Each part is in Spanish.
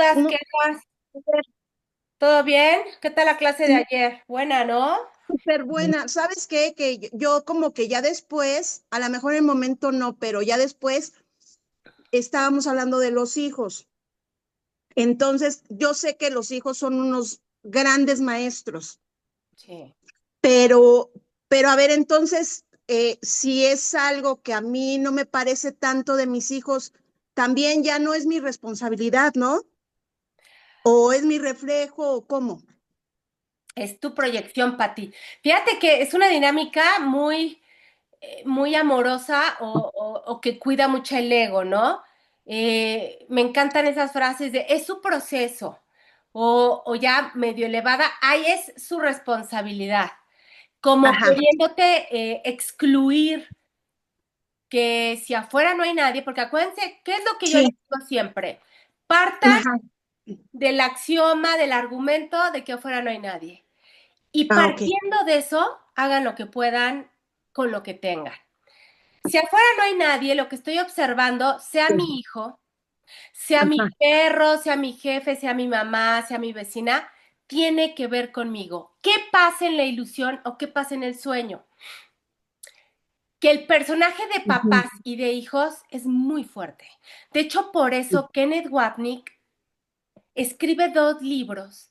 estás? No, ¿Qué tal? ¿Todo bien? ¿Qué tal la clase de sí, ayer? Buena, ¿no? súper buena. ¿Sabes qué? Que yo como que ya después, a lo mejor en el momento no, pero ya después estábamos hablando de los hijos. Entonces, yo sé que los hijos son unos grandes maestros, Sí. pero, pero a ver, entonces, si es algo que a mí no me parece tanto de mis hijos, también ya no es mi responsabilidad, ¿no? ¿O es mi reflejo o cómo? Es tu proyección, Pati. Fíjate que es una dinámica muy amorosa o que cuida mucho el ego, ¿no? Me encantan esas frases de es su proceso o ya medio elevada, ahí es su responsabilidad, como Ajá, queriéndote excluir que si afuera no hay nadie, porque acuérdense, ¿qué es lo que yo les sí, digo siempre? Partan ajá. del axioma, del argumento de que afuera no hay nadie. Y Ah, ok. partiendo de eso, hagan lo que puedan con lo que tengan. Si afuera no hay nadie, lo que estoy observando, sea mi hijo, sea mi Ajá. perro, sea mi jefe, sea mi mamá, sea mi vecina, tiene que ver conmigo. ¿Qué pasa en la ilusión o qué pasa en el sueño? Que el personaje de Ujú. papás y de hijos es muy fuerte. De hecho, por eso Kenneth Wapnick escribe dos libros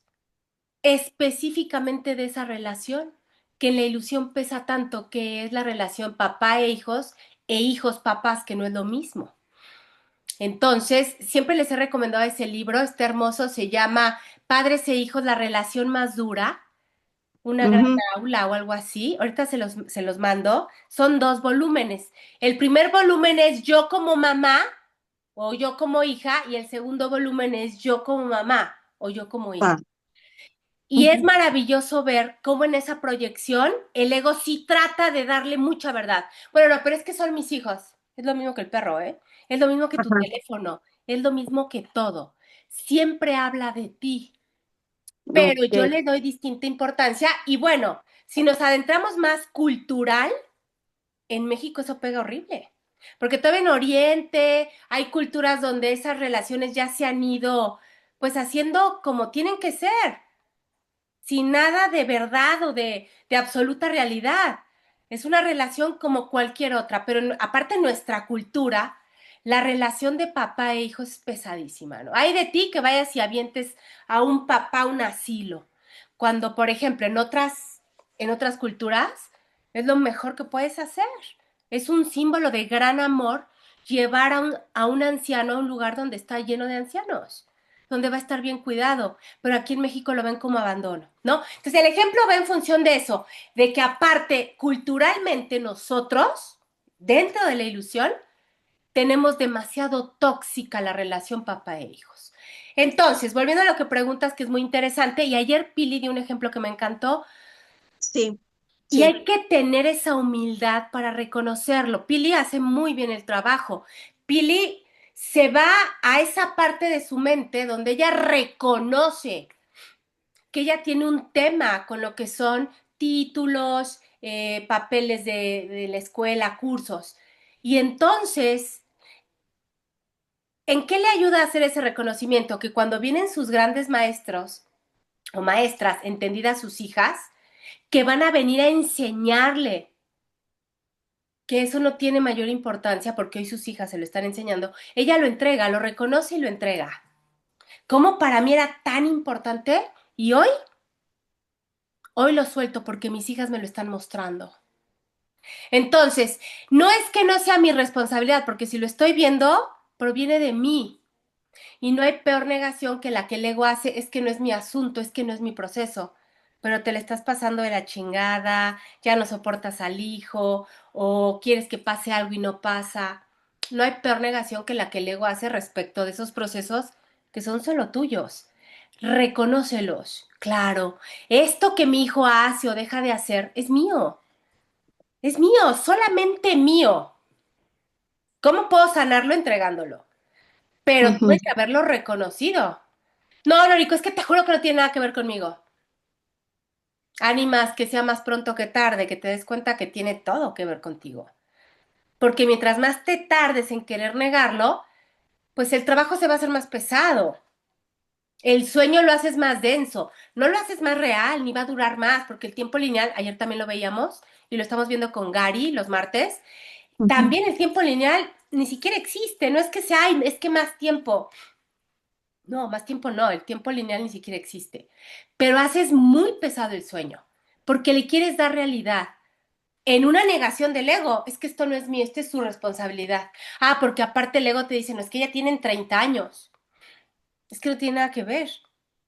específicamente de esa relación, que en la ilusión pesa tanto, que es la relación papá e hijos papás, que no es lo mismo. Entonces, siempre les he recomendado ese libro, está hermoso, se llama Padres e hijos, la relación más dura, una gran Ujú. aula o algo así. Ahorita se los mando. Son dos volúmenes. El primer volumen es yo como mamá o yo como hija y el segundo volumen es yo como mamá o yo como hijo. Ah, Y es ujú. maravilloso ver cómo en esa proyección el ego sí trata de darle mucha verdad. Bueno, no, pero es que son mis hijos. Es lo mismo que el perro, ¿eh? Es lo mismo que tu Ajá. teléfono. Es lo mismo que todo. Siempre habla de ti, pero Ok. yo le doy distinta importancia. Y bueno, si nos adentramos más cultural, en México eso pega horrible. Porque todavía en Oriente hay culturas donde esas relaciones ya se han ido pues haciendo como tienen que ser sin nada de verdad o de absoluta realidad. Es una relación como cualquier otra, pero aparte en nuestra cultura, la relación de papá e hijo es pesadísima, ¿no? Hay de ti que vayas y avientes a un papá a un asilo, cuando, por ejemplo, en otras culturas es lo mejor que puedes hacer. Es un símbolo de gran amor llevar a un anciano a un lugar donde está lleno de ancianos, donde va a estar bien cuidado, pero aquí en México lo ven como abandono, ¿no? Entonces el ejemplo va en función de eso, de que aparte culturalmente nosotros, dentro de la ilusión, tenemos demasiado tóxica la relación papá e hijos. Entonces, volviendo a lo que preguntas, que es muy interesante, y ayer Pili dio un ejemplo que me encantó, Sí, y sí. hay que tener esa humildad para reconocerlo. Pili hace muy bien el trabajo. Pili se va a esa parte de su mente donde ella reconoce que ella tiene un tema con lo que son títulos, papeles de la escuela, cursos. Y entonces, ¿en qué le ayuda a hacer ese reconocimiento? Que cuando vienen sus grandes maestros o maestras, entendidas sus hijas, que van a venir a enseñarle que eso no tiene mayor importancia porque hoy sus hijas se lo están enseñando, ella lo entrega, lo reconoce y lo entrega. ¿Cómo para mí era tan importante? Y hoy lo suelto porque mis hijas me lo están mostrando. Entonces, no es que no sea mi responsabilidad, porque si lo estoy viendo, proviene de mí. Y no hay peor negación que la que el ego hace, es que no es mi asunto, es que no es mi proceso. Pero te le estás pasando de la chingada, ya no soportas al hijo, o quieres que pase algo y no pasa. No hay peor negación que la que el ego hace respecto de esos procesos que son solo tuyos. Reconócelos. Claro, esto que mi hijo hace o deja de hacer es mío. Es mío, solamente mío. ¿Cómo puedo sanarlo entregándolo? Pero Ujú. tuve que haberlo reconocido. No, Lorico, es que te juro que no tiene nada que ver conmigo. Ánimas, que sea más pronto que tarde, que te des cuenta que tiene todo que ver contigo. Porque mientras más te tardes en querer negarlo, pues el trabajo se va a hacer más pesado. El sueño lo haces más denso, no lo haces más real, ni va a durar más, porque el tiempo lineal, ayer también lo veíamos y lo estamos viendo con Gary los martes, Ujú. también el tiempo lineal ni siquiera existe, no es que sea, "Ay, es que más tiempo". No, más tiempo no, el tiempo lineal ni siquiera existe. Pero haces muy pesado el sueño, porque le quieres dar realidad. En una negación del ego, es que esto no es mío, esto es su responsabilidad. Ah, porque aparte el ego te dice, no, es que ya tienen 30 años. Es que no tiene nada que ver.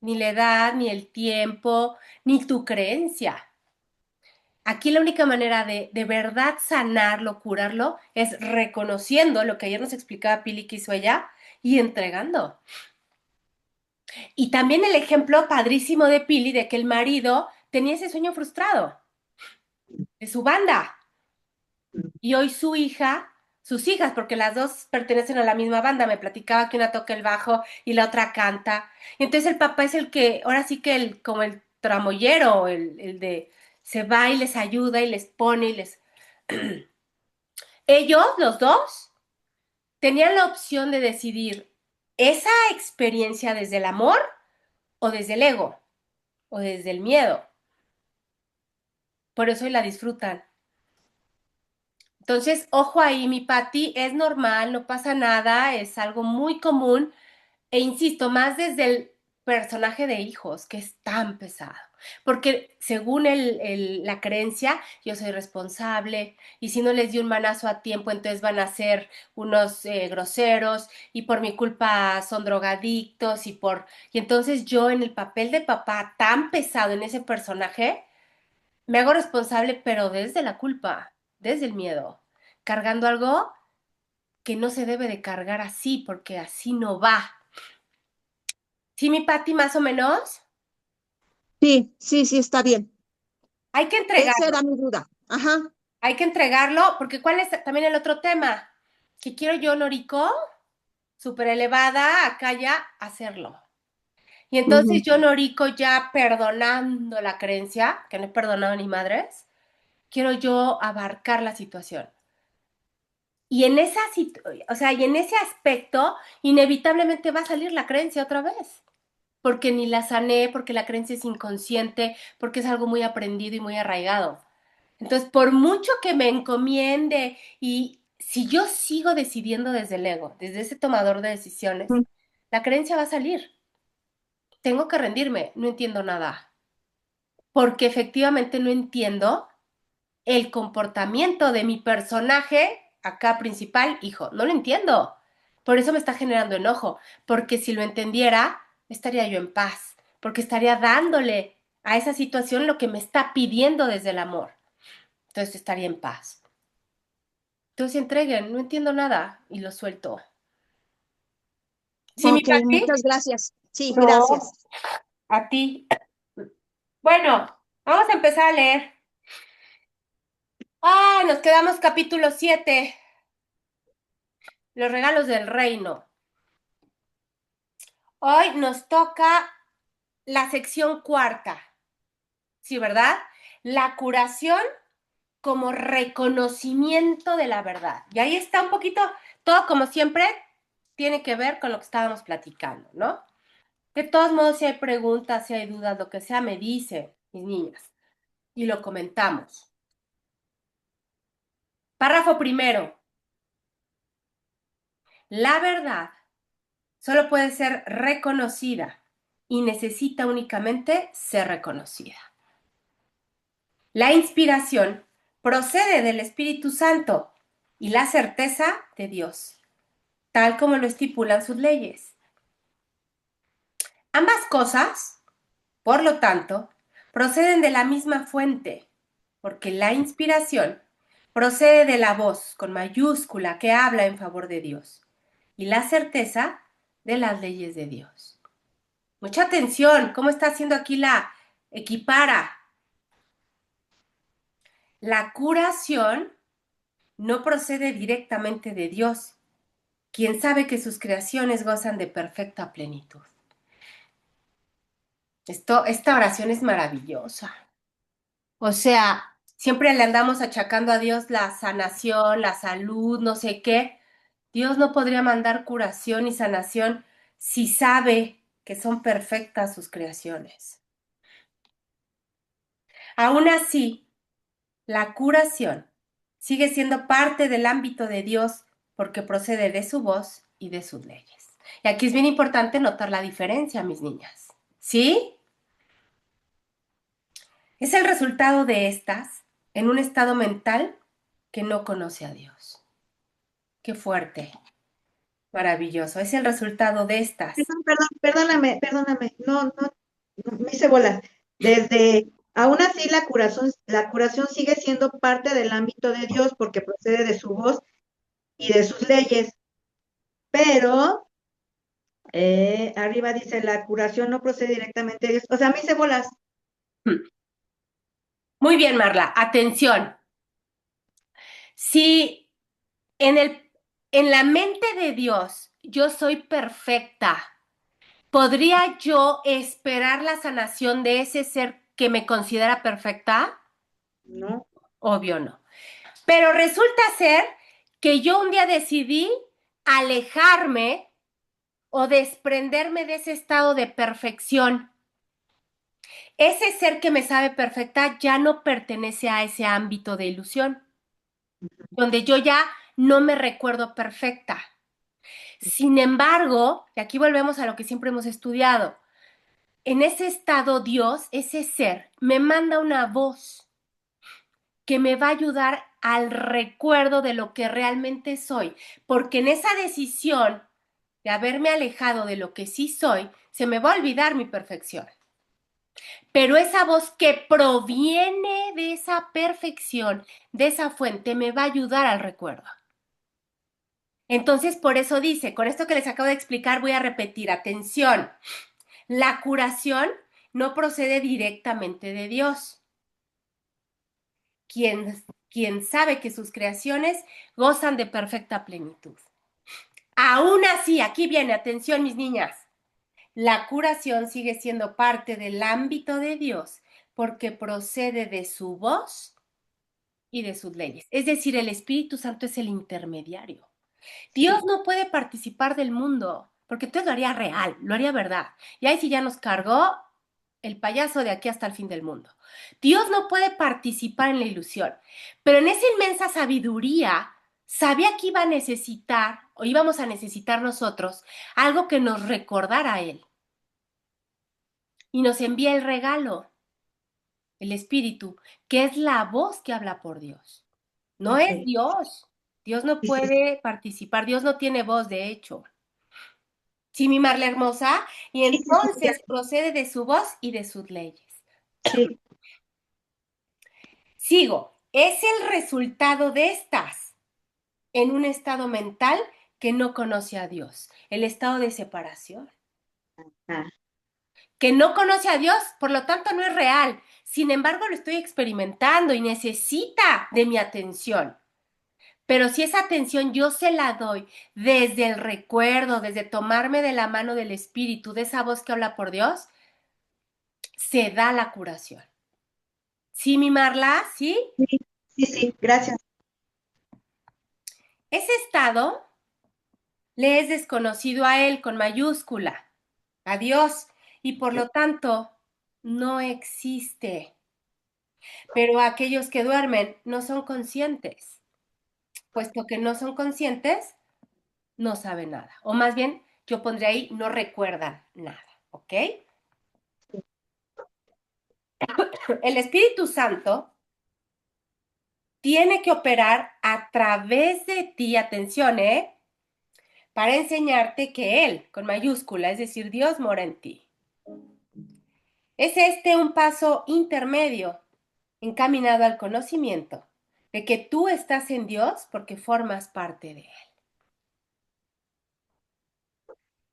Ni la edad, ni el tiempo, ni tu creencia. Aquí la única manera de verdad sanarlo, curarlo, es reconociendo lo que ayer nos explicaba Pili que hizo ella y entregando. Y también el ejemplo padrísimo de Pili de que el marido tenía ese sueño frustrado de su banda. Y hoy su hija, sus hijas, porque las dos pertenecen a la misma banda, me platicaba que una toca el bajo y la otra canta. Y entonces el papá es el que, ahora sí que el, como el tramoyero, el de se va y les ayuda y les pone y les... Ellos, los dos, tenían la opción de decidir esa experiencia desde el amor o desde el ego o desde el miedo. Por eso hoy la disfrutan. Entonces, ojo ahí, mi Pati, es normal, no pasa nada, es algo muy común. E insisto, más desde el personaje de hijos, que es tan pesado. Porque según la creencia, yo soy responsable y si no les di un manazo a tiempo, entonces van a ser unos groseros y por mi culpa son drogadictos y entonces yo en el papel de papá tan pesado en ese personaje, me hago responsable, pero desde la culpa, desde el miedo, cargando algo que no se debe de cargar así, porque así no va. Sí, mi Pati, más o menos. Sí, sí, sí, está bien. Hay que Esa entregarlo, era mi duda. Ajá. hay que entregarlo, porque ¿cuál es también el otro tema? Que quiero yo, Noriko, súper elevada, acá ya, hacerlo. Y entonces Ujú. yo, Noriko, ya perdonando la creencia, que no he perdonado ni madres, quiero yo abarcar la situación. Y en esa o sea, y en ese aspecto, inevitablemente va a salir la creencia otra vez. Porque ni la sané, porque la creencia es inconsciente, porque es algo muy aprendido y muy arraigado. Entonces, por mucho que me encomiende y si yo sigo decidiendo desde el ego, desde ese tomador de decisiones, la creencia va a salir. Tengo que rendirme, no entiendo nada, porque efectivamente no entiendo el comportamiento de mi personaje acá principal, hijo, no lo entiendo. Por eso me está generando enojo, porque si lo entendiera, estaría yo en paz, porque estaría dándole a esa situación lo que me está pidiendo desde el amor. Entonces estaría en paz. Entonces entreguen, no entiendo nada y lo suelto. ¿Sí, mi Ok, Pati? muchas gracias. Sí, No, gracias. a ti. Bueno, vamos a empezar a leer. Ah, nos quedamos capítulo 7, los regalos del reino. Hoy nos toca la sección cuarta, ¿sí, verdad? La curación como reconocimiento de la verdad. Y ahí está un poquito, todo como siempre, tiene que ver con lo que estábamos platicando, ¿no? De todos modos, si hay preguntas, si hay dudas, lo que sea, me dicen, mis niñas, y lo comentamos. Párrafo primero. La verdad solo puede ser reconocida y necesita únicamente ser reconocida. La inspiración procede del Espíritu Santo y la certeza de Dios, tal como lo estipulan sus leyes. Ambas cosas, por lo tanto, proceden de la misma fuente, porque la inspiración procede de la voz con mayúscula que habla en favor de Dios y la certeza de las leyes de Dios. Mucha atención, ¿cómo está haciendo aquí la equipara? La curación no procede directamente de Dios, quien sabe que sus creaciones gozan de perfecta plenitud. Esta oración es maravillosa. O sea, siempre le andamos achacando a Dios la sanación, la salud, no sé qué. Dios no podría mandar curación y sanación si sabe. que son perfectas sus creaciones. Aún así, la curación sigue siendo parte del ámbito de Dios porque procede de su voz y de sus leyes. Y aquí es bien importante notar la diferencia, mis niñas. ¿Sí? Es el resultado de estas en un estado mental que no conoce a Dios. Qué fuerte, maravilloso. Es el resultado de estas. Perdóname, no, me hice bolas. Desde, aún así la curación sigue siendo parte del ámbito de Dios porque procede de su voz y de sus leyes, pero arriba dice la curación no procede directamente de Dios. O sea, me hice bolas. Muy bien, Marla. Atención. Si en la mente de Dios yo soy perfecta, ¿podría yo esperar la sanación de ese ser que me considera perfecta? No, Obvio no. Pero resulta ser que yo un día decidí alejarme o desprenderme de ese estado de perfección. Ese ser que me sabe perfecta ya no pertenece a ese ámbito de ilusión, donde yo ya no me recuerdo perfecta. Sin embargo, y aquí volvemos a lo que siempre hemos estudiado, en ese estado Dios, ese ser, me manda una voz que me va a ayudar al recuerdo de lo que realmente soy, porque en esa decisión de haberme alejado de lo que sí soy, se me va a olvidar mi perfección. Pero esa voz que proviene de esa perfección, de esa fuente, me va a ayudar al recuerdo. Entonces, por eso dice, con esto que les acabo de explicar, voy a repetir, atención, la curación no procede directamente de Dios, quien sabe que sus creaciones gozan de perfecta plenitud. Aún así, aquí viene, atención mis niñas, la curación sigue siendo parte del ámbito de Dios porque procede de su voz y de sus leyes. Es decir, el Espíritu Santo es el intermediario. Dios sí, no puede participar del mundo porque entonces lo haría real, lo haría verdad. Y ahí sí ya nos cargó el payaso de aquí hasta el fin del mundo. Dios no puede participar en la ilusión, pero en esa inmensa sabiduría sabía que iba a necesitar o íbamos a necesitar nosotros algo que nos recordara a Él y nos envía el regalo, el Espíritu, que es la voz que habla por Dios. No ok. es Dios. Dios no Sí, sí, puede participar, Dios no tiene voz, de hecho. Sí, mi Marla hermosa, y sí, sí, sí, ya, entonces procede de su voz y de sus leyes. sí, Sigo, es el resultado de estas en un estado mental que no conoce a Dios, el estado de separación. ah, Que no conoce a Dios, por lo tanto no es real. Sin embargo, lo estoy experimentando y necesita de mi atención. Pero si esa atención yo se la doy desde el recuerdo, desde tomarme de la mano del Espíritu, de esa voz que habla por Dios, se da la curación. ¿Sí, mi Marla? ¿Sí? sí, sí, sí, gracias. Ese estado le es desconocido a Él con mayúscula, a Dios, y por lo tanto no existe. Pero aquellos que duermen no son conscientes. Puesto que no son conscientes, no saben nada. O más bien, yo pondré ahí, no recuerdan nada, ¿ok? El Espíritu Santo tiene que operar a través de ti, atención, para enseñarte que Él, con mayúscula, es decir, Dios mora en ti. Es este un paso intermedio encaminado al conocimiento de que tú estás en Dios porque formas parte de Él.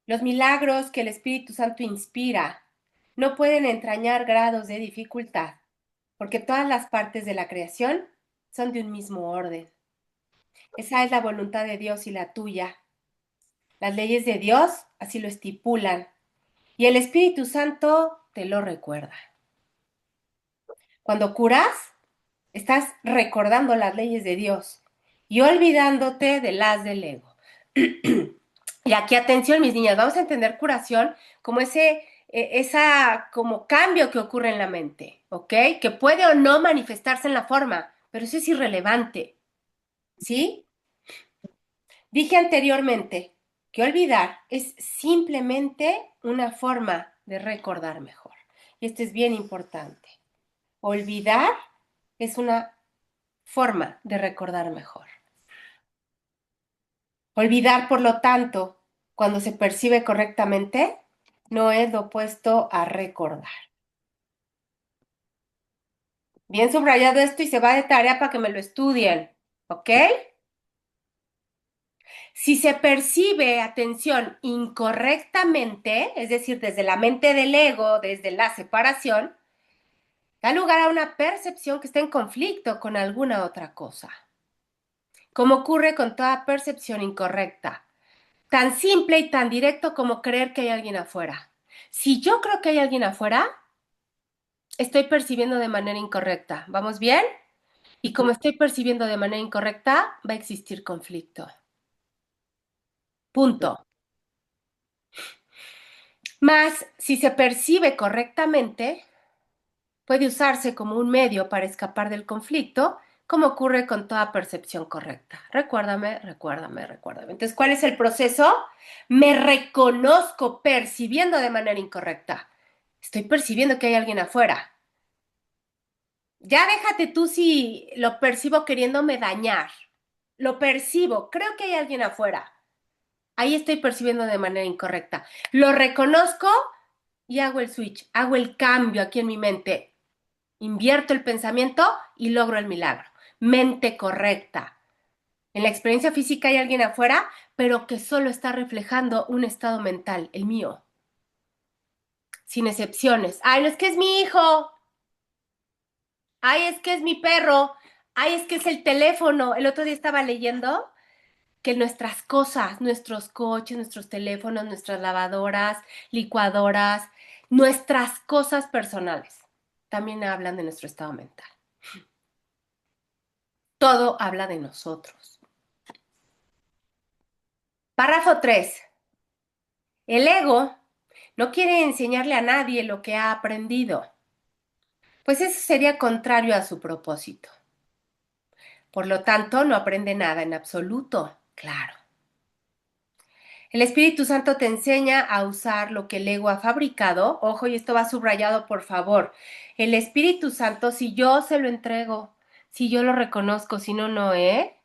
Los milagros que el Espíritu Santo inspira no pueden entrañar grados de dificultad, porque todas las partes de la creación son de un mismo orden. Esa es la voluntad de Dios y la tuya. Las leyes de Dios así lo estipulan y el Espíritu Santo te lo recuerda. Cuando curas, estás recordando las leyes de Dios y olvidándote de las del ego. Y aquí atención, mis niñas, vamos a entender curación como esa como cambio que ocurre en la mente, ¿ok? Que puede o no manifestarse en la forma, pero eso es irrelevante, ¿sí? Dije anteriormente que olvidar es simplemente una forma de recordar mejor. Y esto es bien importante. Olvidar es una forma de recordar mejor. Olvidar, por lo tanto, cuando se percibe correctamente, no es lo opuesto a recordar. Bien subrayado esto y se va de tarea para que me lo estudien, ¿ok? Si se percibe, atención, incorrectamente, es decir, desde la mente del ego, desde la separación, da lugar a una percepción que está en conflicto con alguna otra cosa, como ocurre con toda percepción incorrecta, tan simple y tan directo como creer que hay alguien afuera. Si yo creo que hay alguien afuera, estoy percibiendo de manera incorrecta. ¿Vamos bien? Y como estoy percibiendo de manera incorrecta, va a existir conflicto. Punto. Más, si se percibe correctamente, puede usarse como un medio para escapar del conflicto, como ocurre con toda percepción correcta. Recuérdame, recuérdame, recuérdame. Entonces, ¿cuál es el proceso? Me reconozco percibiendo de manera incorrecta. Estoy percibiendo que hay alguien afuera. Ya déjate tú si lo percibo queriéndome dañar. Lo percibo, creo que hay alguien afuera. Ahí estoy percibiendo de manera incorrecta. Lo reconozco y hago el switch, hago el cambio aquí en mi mente. Invierto el pensamiento y logro el milagro. Mente correcta. En la experiencia física hay alguien afuera, pero que solo está reflejando un estado mental, el mío. Sin excepciones. Ay, no es que es mi hijo. Ay, es que es mi perro. Ay, es que es el teléfono. El otro día estaba leyendo que nuestras cosas, nuestros coches, nuestros teléfonos, nuestras lavadoras, licuadoras, nuestras cosas personales, también hablan de nuestro estado mental. Todo habla de nosotros. Párrafo 3. El ego no quiere enseñarle a nadie lo que ha aprendido, pues eso sería contrario a su propósito. Por lo tanto, no aprende nada en absoluto, claro. El Espíritu Santo te enseña a usar lo que el ego ha fabricado. Ojo, y esto va subrayado, por favor. El Espíritu Santo, si yo se lo entrego, si yo lo reconozco, si no, no, ¿eh?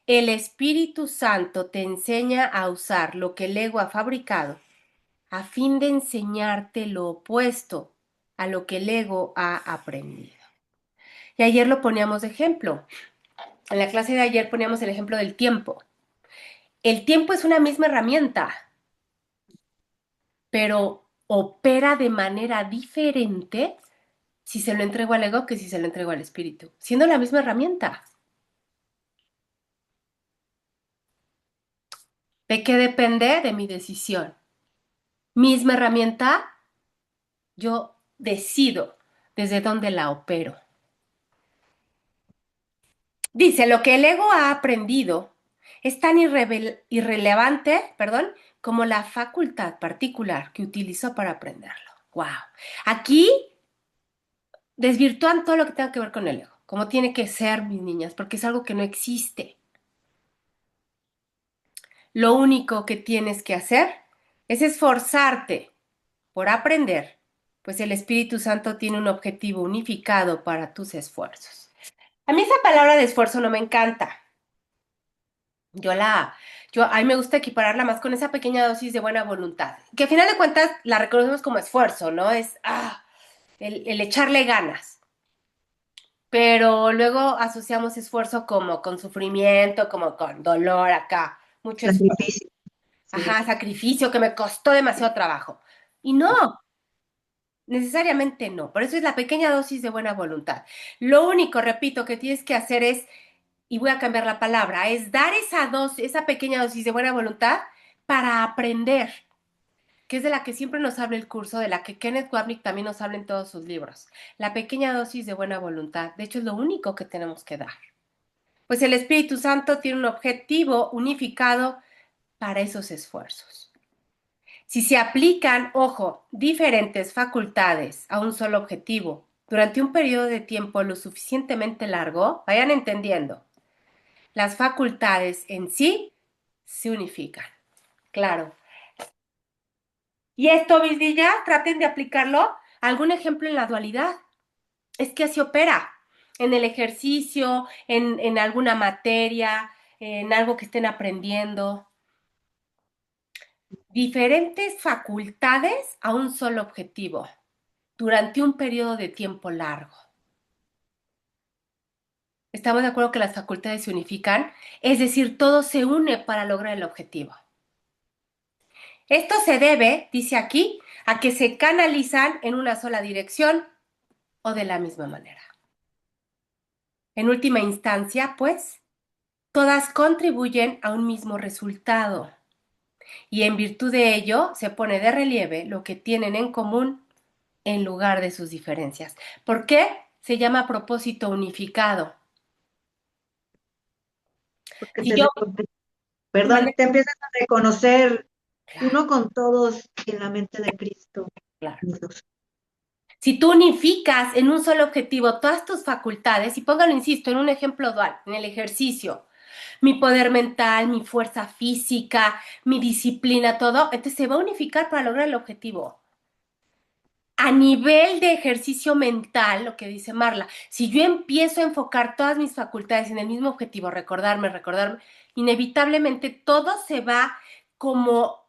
El Espíritu Santo te enseña a usar lo que el ego ha fabricado a fin de enseñarte lo opuesto a lo que el ego ha aprendido. Y ayer lo poníamos de ejemplo. En la clase de ayer poníamos el ejemplo del tiempo. El tiempo es una misma herramienta, pero opera de manera diferente si se lo entrego al ego que si se lo entrego al espíritu, siendo la misma herramienta. ¿De qué depende? De mi decisión. Misma herramienta, yo decido desde dónde la opero. Dice, lo que el ego ha aprendido es tan irrelevante, perdón, como la facultad particular que utilizó para aprenderlo. Wow. Aquí desvirtúan todo lo que tenga que ver con el ego, como tiene que ser, mis niñas, porque es algo que no existe. Lo único que tienes que hacer es esforzarte por aprender, pues el Espíritu Santo tiene un objetivo unificado para tus esfuerzos. A mí esa palabra de esfuerzo no me encanta. Yo la, a mí me gusta equipararla más con esa pequeña dosis de buena voluntad, que a final de cuentas la reconocemos como esfuerzo, ¿no? Es el echarle ganas. Pero luego asociamos esfuerzo como con sufrimiento, como con dolor acá, mucho esfuerzo. Sacrificio. Sí. Ajá, sacrificio que me costó demasiado trabajo. Y no, necesariamente no. Por eso es la pequeña dosis de buena voluntad. Lo único, repito, que tienes que hacer es, y voy a cambiar la palabra, es dar esa dosis, esa pequeña dosis de buena voluntad para aprender, que es de la que siempre nos habla el curso, de la que Kenneth Wapnick también nos habla en todos sus libros. La pequeña dosis de buena voluntad. De hecho, es lo único que tenemos que dar. Pues el Espíritu Santo tiene un objetivo unificado para esos esfuerzos. Si se aplican, ojo, diferentes facultades a un solo objetivo durante un periodo de tiempo lo suficientemente largo, vayan entendiendo, las facultades en sí se unifican. Claro. Y esto, mis niñas, traten de aplicarlo. ¿Algún ejemplo en la dualidad? Es que así opera. En el ejercicio, en alguna materia, en algo que estén aprendiendo. Diferentes facultades a un solo objetivo durante un periodo de tiempo largo. ¿Estamos de acuerdo que las facultades se unifican? Es decir, todo se une para lograr el objetivo. Esto se debe, dice aquí, a que se canalizan en una sola dirección o de la misma manera. En última instancia, pues, todas contribuyen a un mismo resultado y en virtud de ello se pone de relieve lo que tienen en común en lugar de sus diferencias. ¿Por qué? Se llama propósito unificado. Porque Si yo, perdón, te empiezas a reconocer claro, uno con todos en la mente de Cristo. claro. Unidos. Si tú unificas en un solo objetivo todas tus facultades, y póngalo, insisto, en un ejemplo dual, en el ejercicio, mi poder mental, mi fuerza física, mi disciplina, todo, entonces se va a unificar para lograr el objetivo. A nivel de ejercicio mental, lo que dice Marla, si yo empiezo a enfocar todas mis facultades en el mismo objetivo, recordarme, inevitablemente todo se va como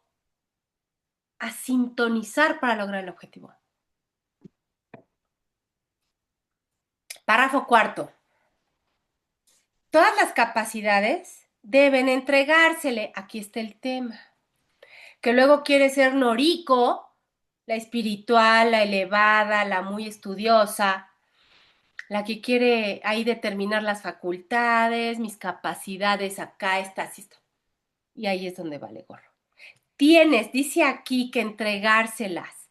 a sintonizar para lograr el objetivo. Párrafo cuarto. Todas las capacidades deben entregársele. Aquí está el tema. Que luego quiere ser Noriko, la espiritual, la elevada, la muy estudiosa, la que quiere ahí determinar las facultades, mis capacidades, acá estas, esto. Y ahí es donde vale gorro. Tienes, dice aquí, que entregárselas.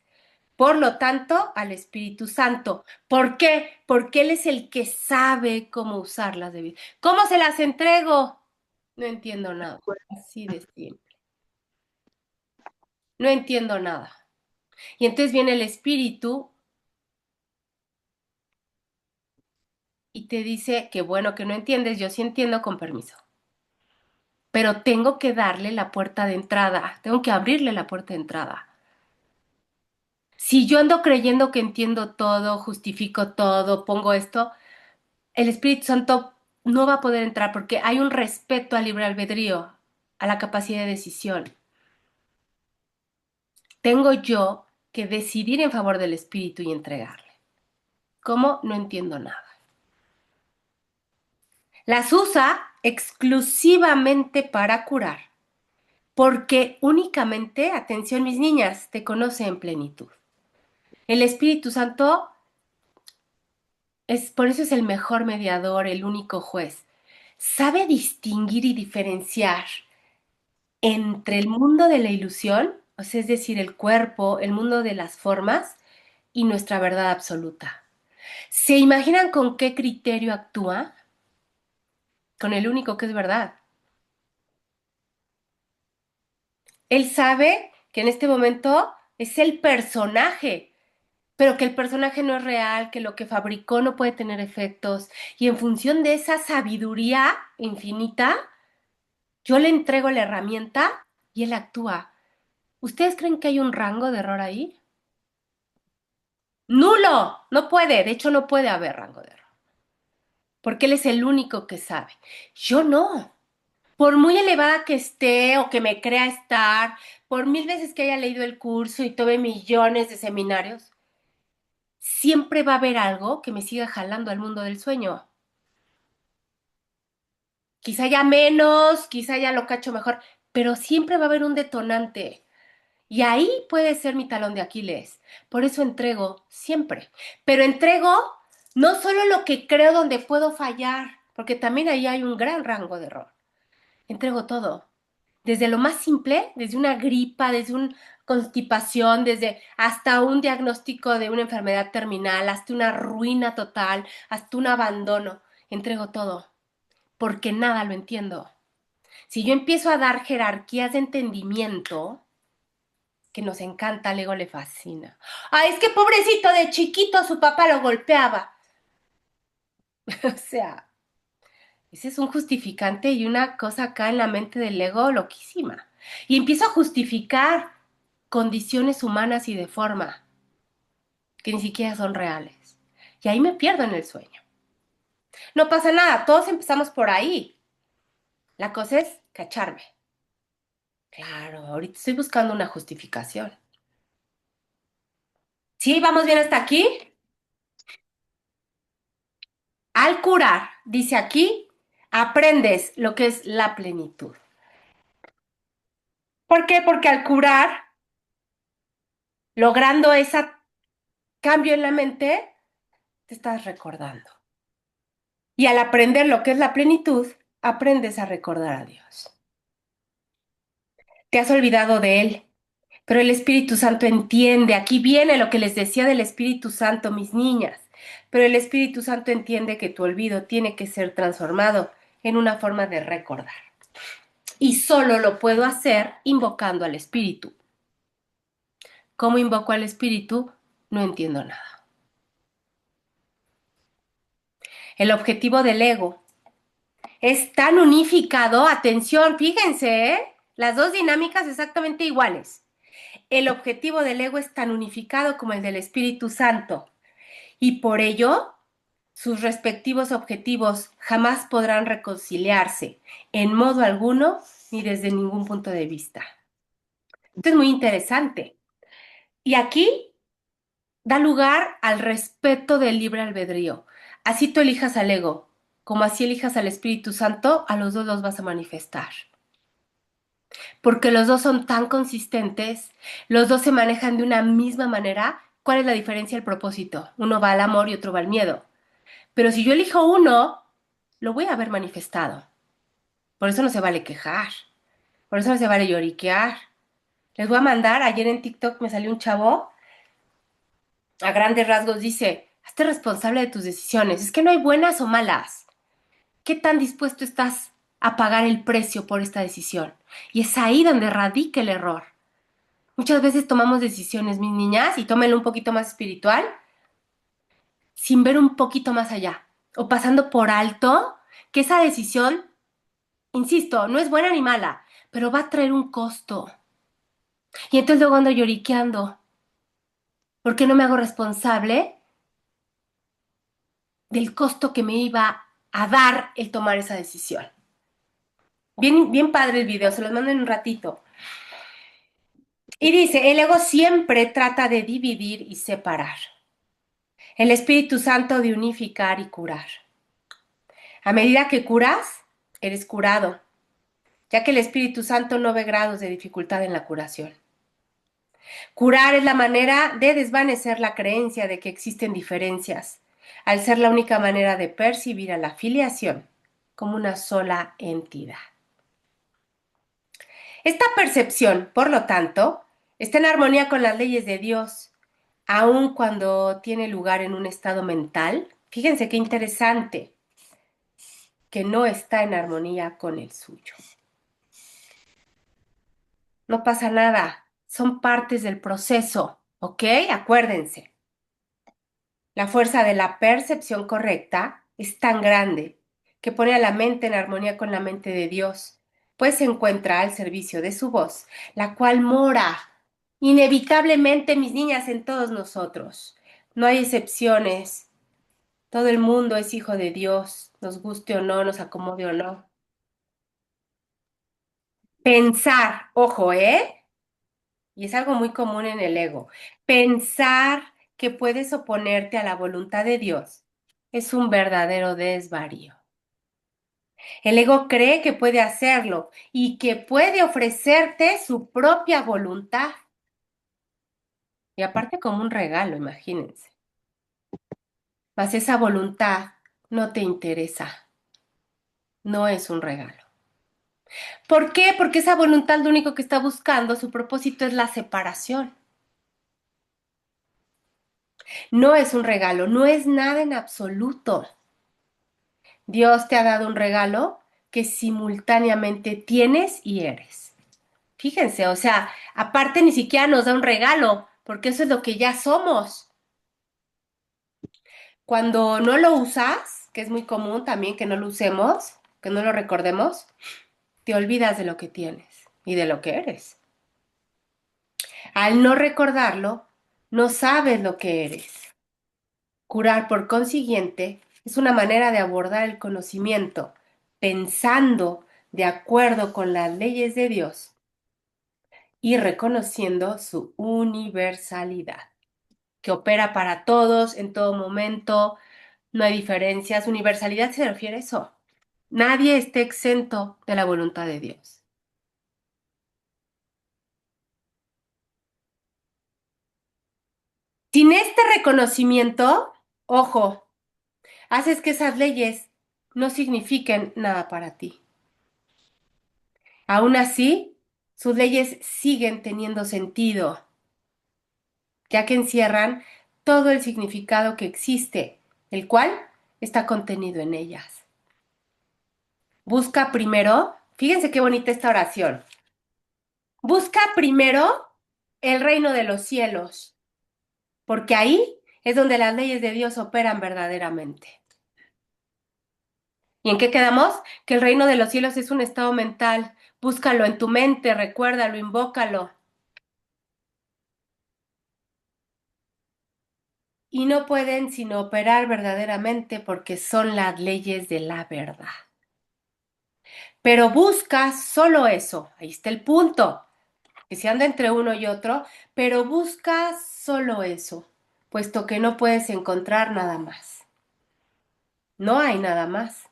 Por lo tanto, al Espíritu Santo. ¿Por qué? Porque Él es el que sabe cómo usarlas de vida. ¿Cómo se las entrego? No entiendo nada. Así de simple. No entiendo nada. Y entonces viene el Espíritu y te dice que bueno que no entiendes, yo sí entiendo con permiso. Pero tengo que darle la puerta de entrada, tengo que abrirle la puerta de entrada. Si yo ando creyendo que entiendo todo, justifico todo, pongo esto, el Espíritu Santo no va a poder entrar porque hay un respeto al libre albedrío, a la capacidad de decisión. Tengo yo que decidir en favor del Espíritu y entregarle. ¿Cómo? No entiendo nada. Las usa exclusivamente para curar, porque únicamente, atención mis niñas, te conoce en plenitud. El Espíritu Santo por eso es el mejor mediador, el único juez. Sabe distinguir y diferenciar entre el mundo de la ilusión, o sea, es decir, el cuerpo, el mundo de las formas y nuestra verdad absoluta. ¿Se imaginan con qué criterio actúa? Con el único que es verdad. Él sabe que en este momento es el personaje, pero que el personaje no es real, que lo que fabricó no puede tener efectos. Y en función de esa sabiduría infinita, yo le entrego la herramienta y él actúa. ¿Ustedes creen que hay un rango de error ahí? Nulo, no puede, de hecho no puede haber rango de error, porque él es el único que sabe. Yo no. Por muy elevada que esté o que me crea estar, por mil veces que haya leído el curso y tome millones de seminarios, siempre va a haber algo que me siga jalando al mundo del sueño. Quizá ya menos, quizá ya lo cacho mejor, pero siempre va a haber un detonante. Y ahí puede ser mi talón de Aquiles. Por eso entrego siempre. Pero entrego no solo lo que creo donde puedo fallar, porque también ahí hay un gran rango de error. Entrego todo. Desde lo más simple, desde una gripa, desde una constipación, desde hasta un diagnóstico de una enfermedad terminal, hasta una ruina total, hasta un abandono. Entrego todo, porque nada lo entiendo. Si yo empiezo a dar jerarquías de entendimiento, que nos encanta, al ego le fascina. Ay, es que pobrecito de chiquito su papá lo golpeaba. O sea, ese es un justificante y una cosa acá en la mente del ego loquísima. Y empiezo a justificar condiciones humanas y de forma que ni siquiera son reales. Y ahí me pierdo en el sueño. No pasa nada, todos empezamos por ahí. La cosa es cacharme. Claro, ahorita estoy buscando una justificación. ¿Sí? ¿Vamos bien hasta aquí? Al curar, dice aquí, aprendes lo que es la plenitud. ¿Por qué? Porque al curar, logrando ese cambio en la mente, te estás recordando. Y al aprender lo que es la plenitud, aprendes a recordar a Dios. Te has olvidado de Él, pero el Espíritu Santo entiende. Aquí viene lo que les decía del Espíritu Santo, mis niñas. Pero el Espíritu Santo entiende que tu olvido tiene que ser transformado en una forma de recordar. Y solo lo puedo hacer invocando al Espíritu. ¿Cómo invoco al Espíritu? No entiendo nada. El objetivo del ego es tan unificado, atención, fíjense, ¿eh? Las dos dinámicas exactamente iguales. El objetivo del ego es tan unificado como el del Espíritu Santo y por ello sus respectivos objetivos jamás podrán reconciliarse en modo alguno ni desde ningún punto de vista. Esto es muy interesante. Y aquí da lugar al respeto del libre albedrío. Así tú elijas al ego, como así elijas al Espíritu Santo, a los dos los vas a manifestar. Porque los dos son tan consistentes, los dos se manejan de una misma manera. ¿Cuál es la diferencia? El propósito. Uno va al amor y otro va al miedo. Pero si yo elijo uno, lo voy a ver manifestado. Por eso no se vale quejar. Por eso no se vale lloriquear. Les voy a mandar, ayer en TikTok me salió un chavo, a grandes rasgos dice, hazte responsable de tus decisiones. Es que no hay buenas o malas. ¿Qué tan dispuesto estás a pagar el precio por esta decisión? Y es ahí donde radica el error. Muchas veces tomamos decisiones, mis niñas, y tómenlo un poquito más espiritual, sin ver un poquito más allá, o pasando por alto que esa decisión, insisto, no es buena ni mala, pero va a traer un costo. Y entonces luego ando lloriqueando. ¿Por qué no me hago responsable del costo que me iba a dar el tomar esa decisión? Bien, bien padre el video, se los mando en un ratito. Y dice, el ego siempre trata de dividir y separar. El Espíritu Santo de unificar y curar. A medida que curas, eres curado, ya que el Espíritu Santo no ve grados de dificultad en la curación. Curar es la manera de desvanecer la creencia de que existen diferencias, al ser la única manera de percibir a la filiación como una sola entidad. Esta percepción, por lo tanto, está en armonía con las leyes de Dios, aun cuando tiene lugar en un estado mental. Fíjense qué interesante, que no está en armonía con el suyo. No pasa nada, son partes del proceso, ¿ok? Acuérdense. La fuerza de la percepción correcta es tan grande que pone a la mente en armonía con la mente de Dios, pues se encuentra al servicio de su voz, la cual mora inevitablemente, mis niñas, en todos nosotros. No hay excepciones. Todo el mundo es hijo de Dios, nos guste o no, nos acomode o no. Pensar, ojo, ¿eh? Y es algo muy común en el ego. Pensar que puedes oponerte a la voluntad de Dios es un verdadero desvarío. El ego cree que puede hacerlo y que puede ofrecerte su propia voluntad. Y aparte como un regalo, imagínense. Mas esa voluntad no te interesa, no es un regalo. ¿Por qué? Porque esa voluntad lo único que está buscando, su propósito es la separación. No es un regalo, no es nada en absoluto. Dios te ha dado un regalo que simultáneamente tienes y eres. Fíjense, o sea, aparte ni siquiera nos da un regalo, porque eso es lo que ya somos. Cuando no lo usas, que es muy común también que no lo usemos, que no lo recordemos, te olvidas de lo que tienes y de lo que eres. Al no recordarlo, no sabes lo que eres. Curar, por consiguiente, es una manera de abordar el conocimiento pensando de acuerdo con las leyes de Dios y reconociendo su universalidad, que opera para todos en todo momento, no hay diferencias. Universalidad se refiere a eso. Nadie esté exento de la voluntad de Dios. Sin este reconocimiento, ojo, haces que esas leyes no signifiquen nada para ti. Aún así, sus leyes siguen teniendo sentido, ya que encierran todo el significado que existe, el cual está contenido en ellas. Busca primero, fíjense qué bonita esta oración. Busca primero el reino de los cielos, porque ahí es donde las leyes de Dios operan verdaderamente. ¿Y en qué quedamos? Que el reino de los cielos es un estado mental. Búscalo en tu mente, recuérdalo, invócalo. Y no pueden sino operar verdaderamente porque son las leyes de la verdad. Pero busca solo eso, ahí está el punto, que se anda entre uno y otro, pero busca solo eso, puesto que no puedes encontrar nada más. No hay nada más.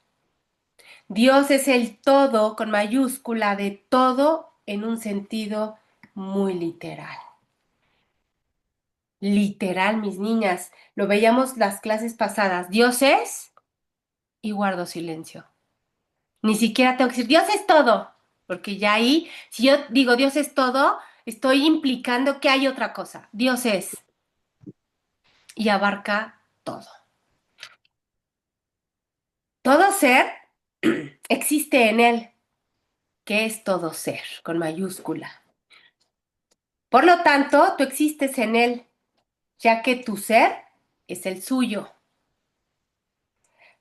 Dios es el todo con mayúscula de todo en un sentido muy literal. Literal, mis niñas, lo veíamos las clases pasadas. Dios es y guardo silencio. Ni siquiera tengo que decir Dios es todo, porque ya ahí, si yo digo Dios es todo, estoy implicando que hay otra cosa. Dios es y abarca todo. Todo ser existe en Él, que es todo ser, con mayúscula. Por lo tanto, tú existes en Él, ya que tu ser es el suyo.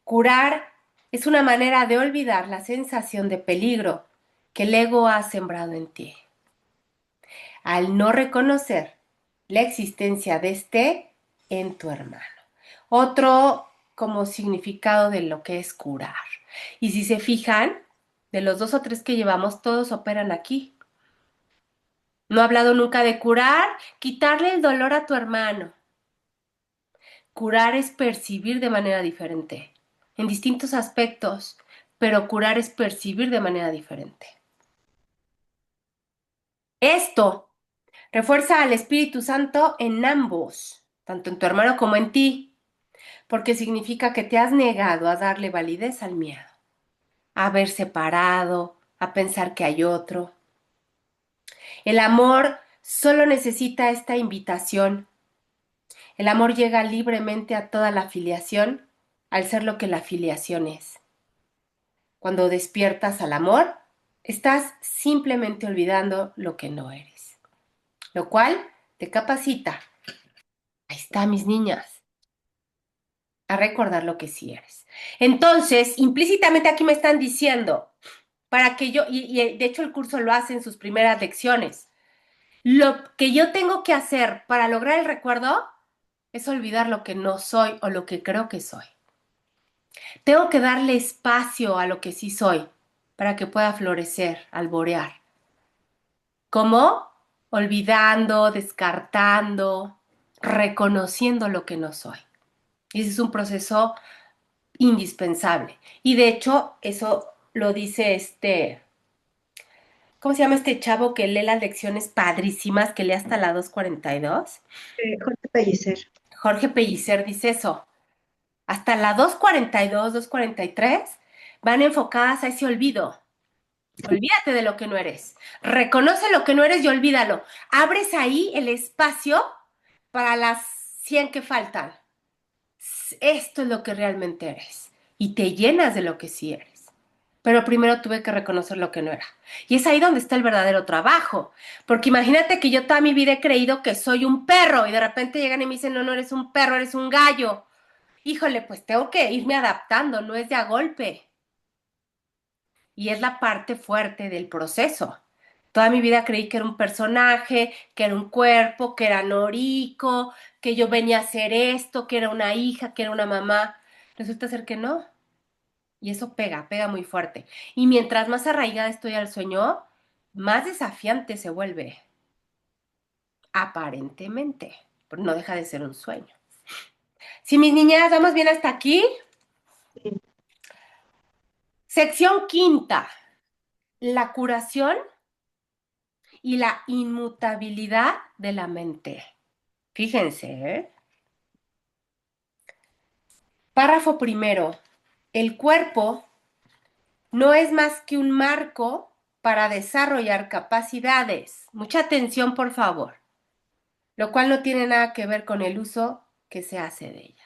Curar es una manera de olvidar la sensación de peligro que el ego ha sembrado en ti. Al no reconocer la existencia de este en tu hermano. Otro como significado de lo que es curar. Y si se fijan, de los 2 o 3 que llevamos, todos operan aquí. No he hablado nunca de curar, quitarle el dolor a tu hermano. Curar es percibir de manera diferente, en distintos aspectos, pero curar es percibir de manera diferente. Esto refuerza al Espíritu Santo en ambos, tanto en tu hermano como en ti, porque significa que te has negado a darle validez al miedo, a haber separado, a pensar que hay otro. El amor solo necesita esta invitación. El amor llega libremente a toda la filiación al ser lo que la filiación es. Cuando despiertas al amor, estás simplemente olvidando lo que no eres, lo cual te capacita. Ahí está, mis niñas, a recordar lo que sí eres. Entonces, implícitamente aquí me están diciendo, para que yo, y de hecho el curso lo hace en sus primeras lecciones, lo que yo tengo que hacer para lograr el recuerdo es olvidar lo que no soy o lo que creo que soy. Tengo que darle espacio a lo que sí soy para que pueda florecer, alborear. ¿Cómo? Olvidando, descartando, reconociendo lo que no soy. Y ese es un proceso indispensable. Y de hecho, eso lo dice ¿cómo se llama este chavo que lee las lecciones padrísimas, que lee hasta la 2:42? Jorge Pellicer. Jorge Pellicer dice eso. Hasta la 2:42, 2:43 van enfocadas a ese olvido. Olvídate de lo que no eres. Reconoce lo que no eres y olvídalo. Abres ahí el espacio para las 100 que faltan. Esto es lo que realmente eres. Y te llenas de lo que sí eres. pero primero tuve que reconocer lo que no era. Y es ahí donde está el verdadero trabajo, porque imagínate que yo toda mi vida he creído que soy un perro y de repente llegan y me dicen, no, no eres un perro, eres un gallo. Híjole, pues tengo que irme adaptando, no es de a golpe. Y es la parte fuerte del proceso. Toda mi vida creí que era un personaje, que era un cuerpo, que era Noriko, que yo venía a hacer esto, que era una hija, que era una mamá. Resulta ser que no. Y eso pega, pega muy fuerte. Y mientras más arraigada estoy al sueño, más desafiante se vuelve. Aparentemente. Pero no deja de ser un sueño. Si mis niñas, vamos bien hasta aquí. Sí. Sección quinta. La curación y la inmutabilidad de la mente. Fíjense, ¿eh? Párrafo primero. El cuerpo no es más que un marco para desarrollar capacidades. Mucha atención, por favor. Lo cual no tiene nada que ver con el uso que se hace de ella.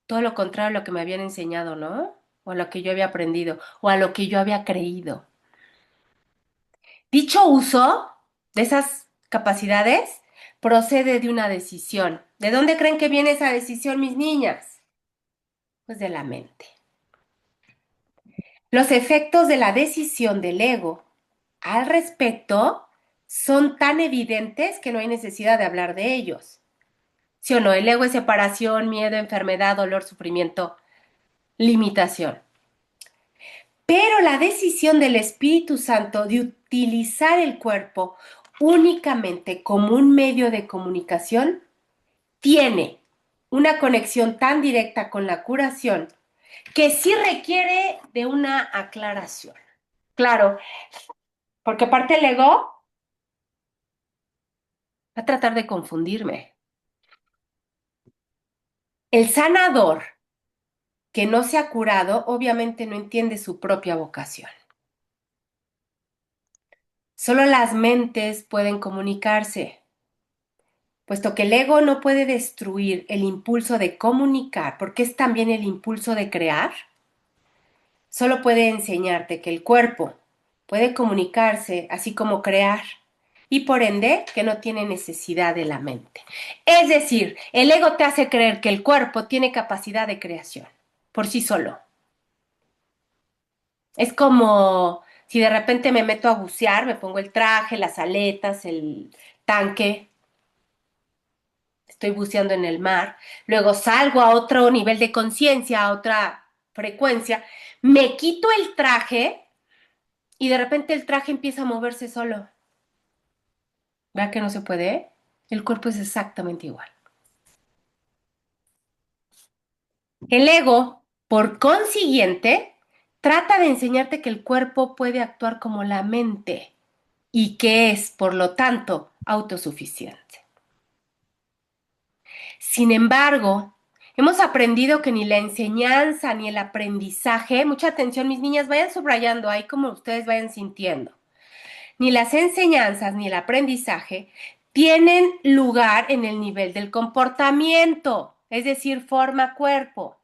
Todo lo contrario a lo que me habían enseñado, ¿no? O a lo que yo había aprendido, o a lo que yo había creído. Dicho uso de esas capacidades procede de una decisión. ¿De dónde creen que viene esa decisión, mis niñas? Pues de la mente. Los efectos de la decisión del ego al respecto son tan evidentes que no hay necesidad de hablar de ellos. ¿Sí o no? El ego es separación, miedo, enfermedad, dolor, sufrimiento, limitación. Pero la decisión del Espíritu Santo de utilizar el cuerpo únicamente como un medio de comunicación tiene una conexión tan directa con la curación que sí requiere de una aclaración. Claro, porque aparte el ego va a tratar de confundirme. El sanador que no se ha curado obviamente no entiende su propia vocación. Solo las mentes pueden comunicarse, puesto que el ego no puede destruir el impulso de comunicar, porque es también el impulso de crear. Solo puede enseñarte que el cuerpo puede comunicarse así como crear y por ende que no tiene necesidad de la mente. Es decir, el ego te hace creer que el cuerpo tiene capacidad de creación por sí solo. Es como si de repente me meto a bucear, me pongo el traje, las aletas, el tanque, estoy buceando en el mar, luego salgo a otro nivel de conciencia, a otra frecuencia, me quito el traje y de repente el traje empieza a moverse solo. ¿Verdad que no se puede? El cuerpo es exactamente igual. El ego, por consiguiente, trata de enseñarte que el cuerpo puede actuar como la mente y que es, por lo tanto, autosuficiente. Sin embargo, hemos aprendido que ni la enseñanza ni el aprendizaje, mucha atención mis niñas, vayan subrayando ahí como ustedes vayan sintiendo, ni las enseñanzas ni el aprendizaje tienen lugar en el nivel del comportamiento, es decir, forma cuerpo,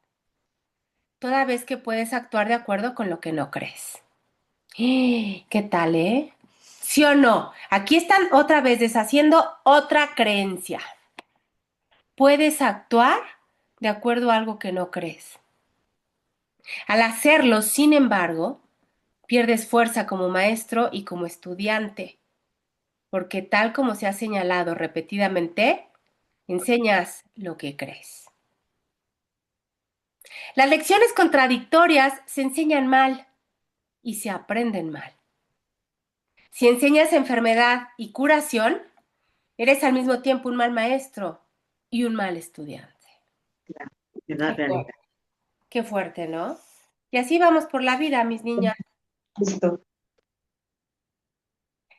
toda vez que puedes actuar de acuerdo con lo que no crees. ¿Qué tal, eh? ¿Sí o no? Aquí están otra vez deshaciendo otra creencia. Puedes actuar de acuerdo a algo que no crees. Al hacerlo, sin embargo, pierdes fuerza como maestro y como estudiante, porque tal como se ha señalado repetidamente, enseñas lo que crees. Las lecciones contradictorias se enseñan mal y se aprenden mal. Si enseñas enfermedad y curación, eres al mismo tiempo un mal maestro y un mal estudiante. Claro, es la Qué fuerte, realidad. qué fuerte, ¿no? Y así vamos por la vida, mis niñas. Justo.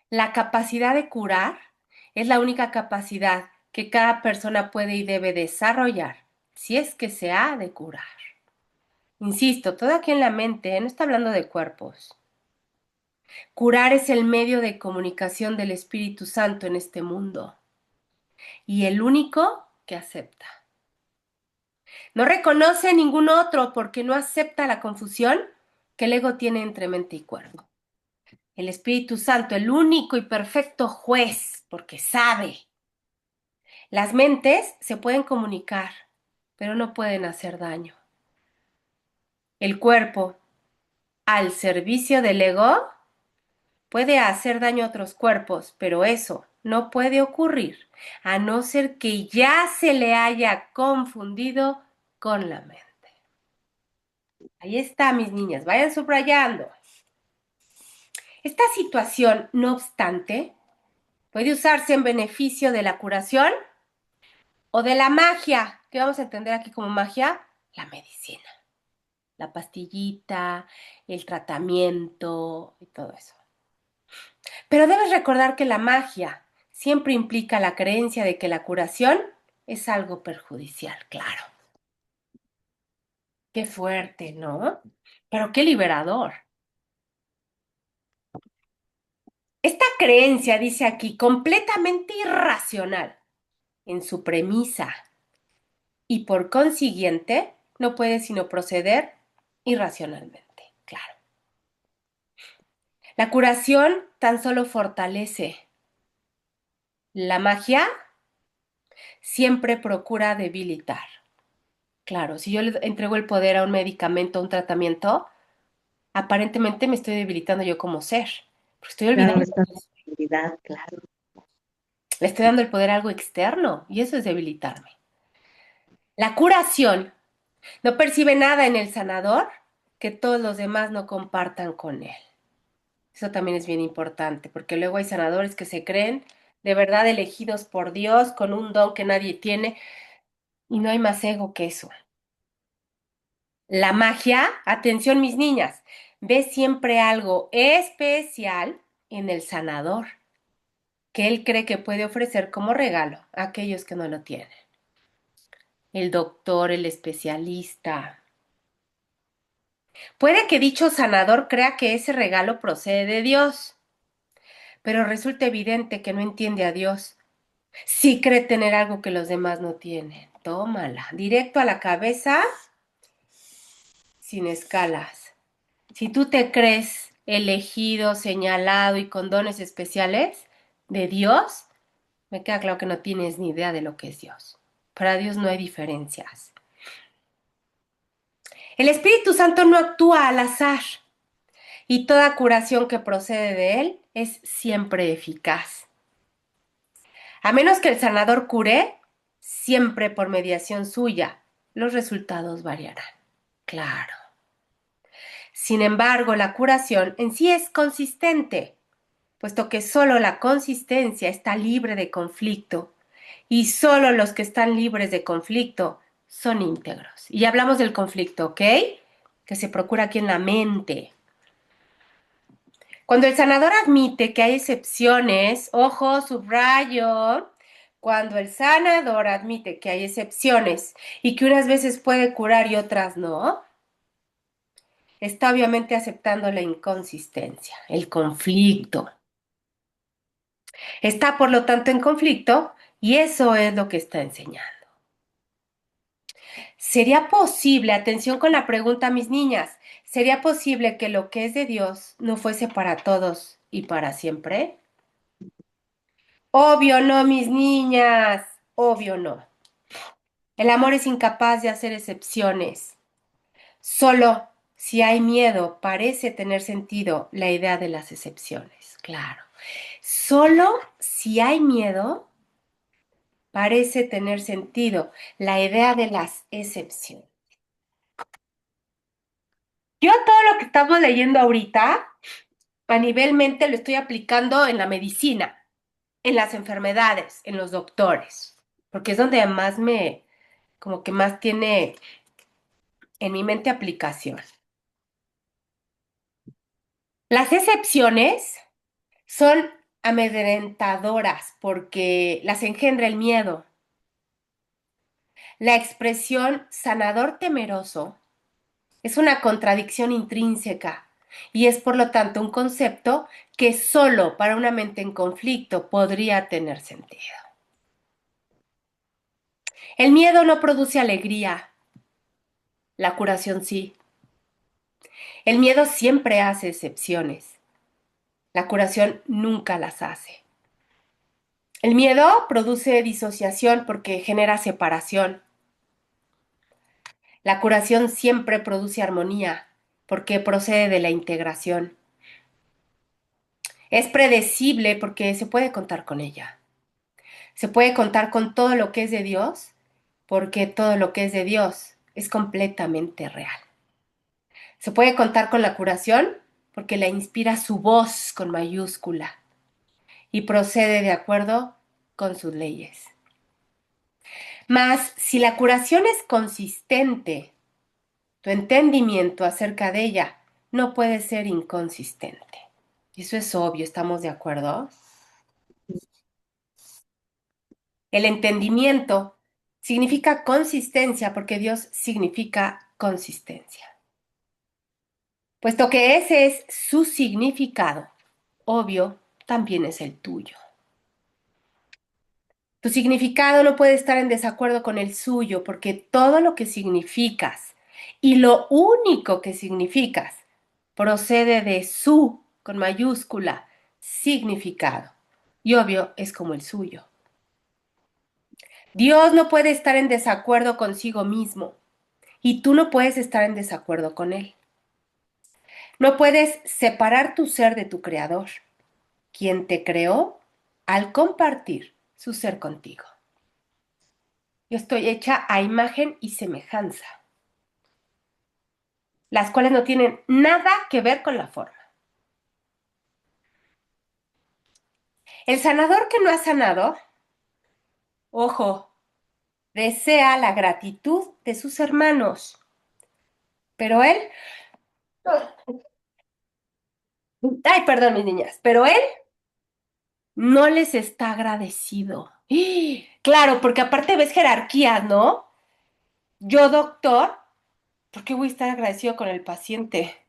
La capacidad de curar es la única capacidad que cada persona puede y debe desarrollar, si es que se ha de curar. Insisto, todo aquí en la mente, no está hablando de cuerpos. Curar es el medio de comunicación del Espíritu Santo en este mundo y el único que acepta. No reconoce ningún otro porque no acepta la confusión que el ego tiene entre mente y cuerpo. El Espíritu Santo, el único y perfecto juez, porque sabe. Las mentes se pueden comunicar, pero no pueden hacer daño. El cuerpo, al servicio del ego, puede hacer daño a otros cuerpos, pero eso no puede ocurrir a no ser que ya se le haya confundido con la mente. Ahí está, mis niñas, vayan subrayando. Esta situación, no obstante, puede usarse en beneficio de la curación o de la magia. ¿Qué vamos a entender aquí como magia? La medicina, la pastillita, el tratamiento y todo eso. Pero debes recordar que la magia siempre implica la creencia de que la curación es algo perjudicial, claro. Qué fuerte, ¿no? Pero qué liberador. Esta creencia, dice aquí, completamente irracional en su premisa y por consiguiente no puede sino proceder irracionalmente, claro. La curación tan solo fortalece. La magia siempre procura debilitar. Claro, si yo le entrego el poder a un medicamento, a un tratamiento, aparentemente me estoy debilitando yo como ser, porque estoy Claro, olvidando, responsabilidad, claro. le estoy dando el poder a algo externo y eso es debilitarme. La curación no percibe nada en el sanador que todos los demás no compartan con él. Eso también es bien importante, porque luego hay sanadores que se creen de verdad elegidos por Dios con un don que nadie tiene y no hay más ego que eso. La magia, atención mis niñas, ve siempre algo especial en el sanador, que él cree que puede ofrecer como regalo a aquellos que no lo tienen. El doctor, el especialista. Puede que dicho sanador crea que ese regalo procede de Dios, pero resulta evidente que no entiende a Dios. Sí cree tener algo que los demás no tienen. Tómala, directo a la cabeza, sin escalas. Si tú te crees elegido, señalado y con dones especiales de Dios, me queda claro que no tienes ni idea de lo que es Dios. Para Dios no hay diferencias. El Espíritu Santo no actúa al azar y toda curación que procede de él es siempre eficaz. A menos que el sanador cure, siempre por mediación suya, los resultados variarán. Claro. Sin embargo, la curación en sí es consistente, puesto que solo la consistencia está libre de conflicto y solo los que están libres de conflicto son íntegros. Y ya hablamos del conflicto, ¿ok? Que se procura aquí en la mente. Cuando el sanador admite que hay excepciones, ojo, subrayo, cuando el sanador admite que hay excepciones y que unas veces puede curar y otras no, está obviamente aceptando la inconsistencia, el conflicto. Está, por lo tanto, en conflicto y eso es lo que está enseñando. ¿Sería posible, atención con la pregunta, mis niñas, ¿sería posible que lo que es de Dios no fuese para todos y para siempre? Obvio no, mis niñas, obvio no. El amor es incapaz de hacer excepciones. Solo si hay miedo parece tener sentido la idea de las excepciones, claro. Solo si hay miedo parece tener sentido la idea de las excepciones. Yo todo lo que estamos leyendo ahorita, a nivel mente, lo estoy aplicando en la medicina, en las enfermedades, en los doctores, porque es donde más como que más tiene en mi mente aplicación. Las excepciones son amedrentadoras porque las engendra el miedo. La expresión sanador temeroso es una contradicción intrínseca y es por lo tanto un concepto que solo para una mente en conflicto podría tener sentido. El miedo no produce alegría, La curación sí. El miedo siempre hace excepciones. La curación nunca las hace. El miedo produce disociación porque genera separación. La curación siempre produce armonía porque procede de la integración. Es predecible porque se puede contar con ella. Se puede contar con todo lo que es de Dios porque todo lo que es de Dios es completamente real. Se puede contar con la curación porque la inspira su voz con mayúscula y procede de acuerdo con sus leyes. Mas si la curación es consistente, tu entendimiento acerca de ella no puede ser inconsistente. Eso es obvio, ¿estamos de acuerdo? El entendimiento significa consistencia porque Dios significa consistencia. Puesto que ese es su significado, obvio, también es el tuyo. Tu significado no puede estar en desacuerdo con el suyo porque todo lo que significas y lo único que significas procede de su, con mayúscula, significado. Y obvio, es como el suyo. Dios no puede estar en desacuerdo consigo mismo y tú no puedes estar en desacuerdo con Él. No puedes separar tu ser de tu Creador, quien te creó al compartir su ser contigo. Yo estoy hecha a imagen y semejanza, las cuales no tienen nada que ver con la forma. El sanador que no ha sanado, ojo, desea la gratitud de sus hermanos, pero él, ay, perdón, mis niñas, pero él no les está agradecido. ¡Ah! Claro, porque aparte ves jerarquías, ¿no? Yo, doctor, ¿por qué voy a estar agradecido con el paciente?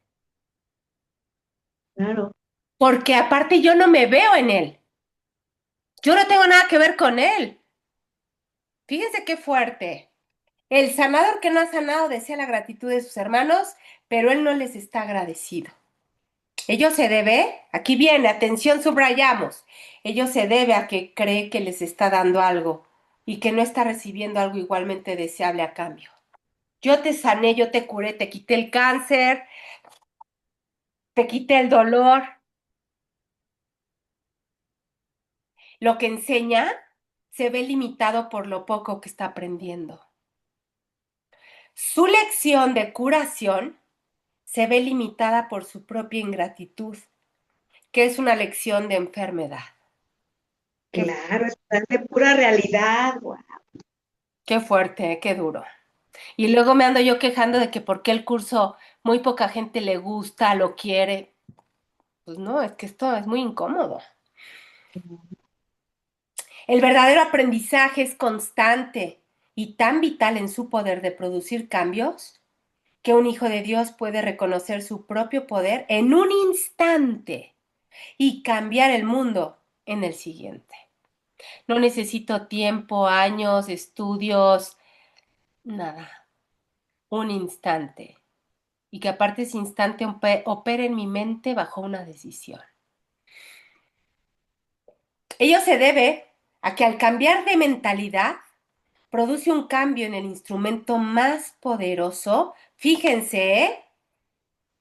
Claro. Porque aparte yo no me veo en él. Yo no tengo nada que ver con él. Fíjense qué fuerte. El sanador que no ha sanado desea la gratitud de sus hermanos, pero él no les está agradecido. Ello se debe, aquí viene, atención, subrayamos, ello se debe a que cree que les está dando algo y que no está recibiendo algo igualmente deseable a cambio. Yo te sané, yo te curé, te quité el cáncer, te quité el dolor. Lo que enseña se ve limitado por lo poco que está aprendiendo. Su lección de curación se ve limitada por su propia ingratitud, que es una lección de enfermedad. Qué, Claro, es de pura realidad, guau. qué fuerte, qué duro. Y luego me ando yo quejando de que por qué el curso muy poca gente le gusta, lo quiere. Pues no, es que esto es muy incómodo. El verdadero aprendizaje es constante y tan vital en su poder de producir cambios que un hijo de Dios puede reconocer su propio poder en un instante y cambiar el mundo en el siguiente. No necesito tiempo, años, estudios, nada. Un instante. Y que aparte ese instante opere en mi mente bajo una decisión. Ello se debe a que al cambiar de mentalidad produce un cambio en el instrumento más poderoso. Fíjense, ¿eh?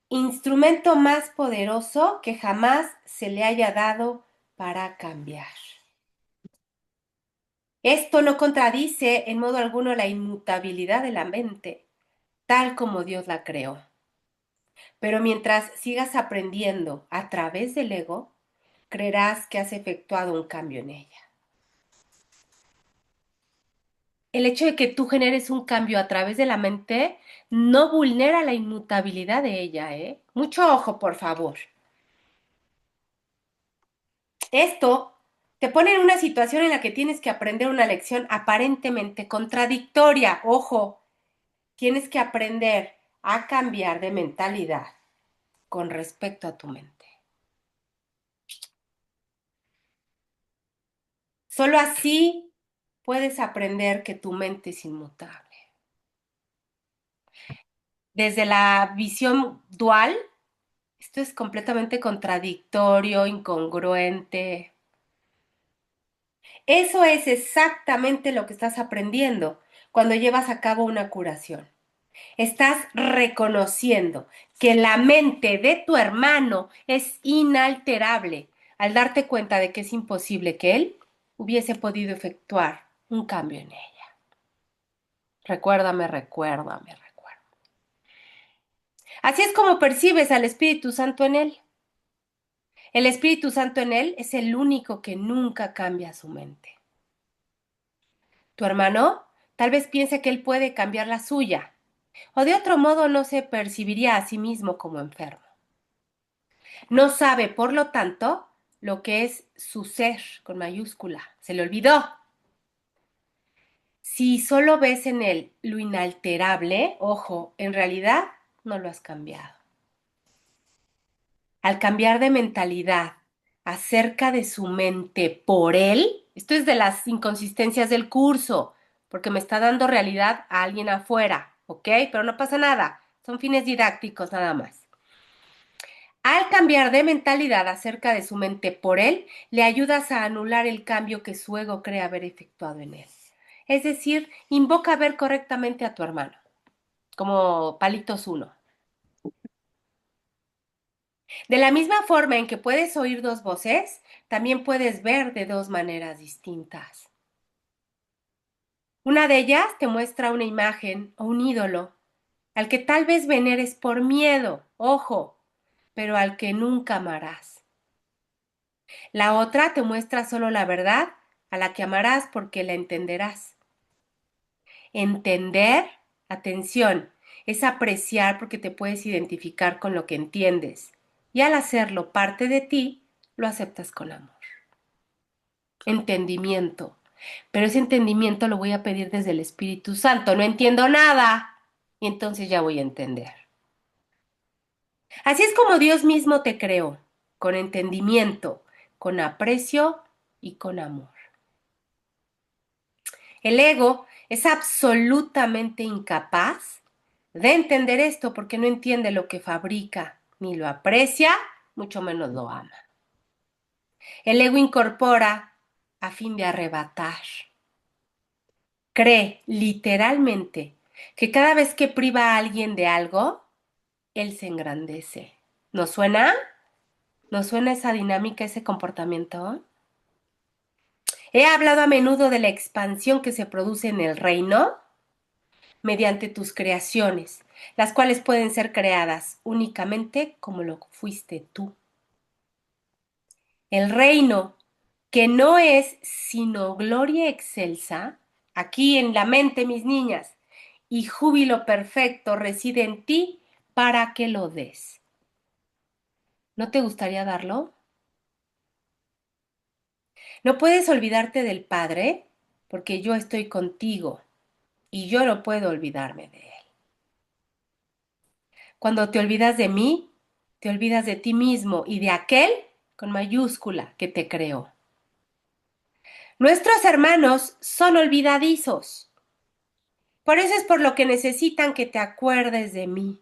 Instrumento más poderoso que jamás se le haya dado para cambiar. Esto no contradice en modo alguno la inmutabilidad de la mente, tal como Dios la creó. Pero mientras sigas aprendiendo a través del ego, creerás que has efectuado un cambio en ella. El hecho de que tú generes un cambio a través de la mente no vulnera la inmutabilidad de ella, ¿eh? Mucho ojo, por favor. Esto te pone en una situación en la que tienes que aprender una lección aparentemente contradictoria. Ojo, tienes que aprender a cambiar de mentalidad con respecto a tu mente. Solo así puedes aprender que tu mente es inmutable. desde la visión dual, esto es completamente contradictorio, incongruente. Eso es exactamente lo que estás aprendiendo cuando llevas a cabo una curación. Estás reconociendo que la mente de tu hermano es inalterable al darte cuenta de que es imposible que él hubiese podido efectuar un cambio en ella. Recuérdame, recuérdame, recuérdame. Así es como percibes al Espíritu Santo en él. El Espíritu Santo en él es el único que nunca cambia su mente. Tu hermano tal vez piense que él puede cambiar la suya, o de otro modo no se percibiría a sí mismo como enfermo. No sabe, por lo tanto, lo que es su ser con mayúscula. Se le olvidó. Si solo ves en él lo inalterable, ojo, en realidad no lo has cambiado. Al cambiar de mentalidad acerca de su mente por él, esto es de las inconsistencias del curso, porque me está dando realidad a alguien afuera, ¿ok? Pero no pasa nada, son fines didácticos nada más. Al cambiar de mentalidad acerca de su mente por él, le ayudas a anular el cambio que su ego cree haber efectuado en él. Es decir, invoca a ver correctamente a tu hermano, como palitos uno. De la misma forma en que puedes oír dos voces, también puedes ver de dos maneras distintas. Una de ellas te muestra una imagen o un ídolo, al que tal vez veneres por miedo, ojo, pero al que nunca amarás. La otra te muestra solo la verdad, a la que amarás porque la entenderás. Entender, atención, es apreciar porque te puedes identificar con lo que entiendes, y al hacerlo parte de ti, lo aceptas con amor. Entendimiento. Pero ese entendimiento lo voy a pedir desde el Espíritu Santo. No entiendo nada. Y entonces ya voy a entender. Así es como Dios mismo te creó, con entendimiento, con aprecio y con amor. El ego es absolutamente incapaz de entender esto porque no entiende lo que fabrica, ni lo aprecia, mucho menos lo ama. El ego incorpora a fin de arrebatar. Cree literalmente que cada vez que priva a alguien de algo, él se engrandece. ¿Nos suena? ¿Nos suena esa dinámica, ese comportamiento? He hablado a menudo de la expansión que se produce en el reino mediante tus creaciones, las cuales pueden ser creadas únicamente como lo fuiste tú. El reino, que no es sino gloria excelsa, aquí en la mente, mis niñas, y júbilo perfecto reside en ti para que lo des. ¿No te gustaría darlo? No puedes olvidarte del Padre, porque yo estoy contigo y yo no puedo olvidarme de Él. Cuando te olvidas de mí, te olvidas de ti mismo y de aquel, con mayúscula, que te creó. Nuestros hermanos son olvidadizos. Por eso es por lo que necesitan que te acuerdes de mí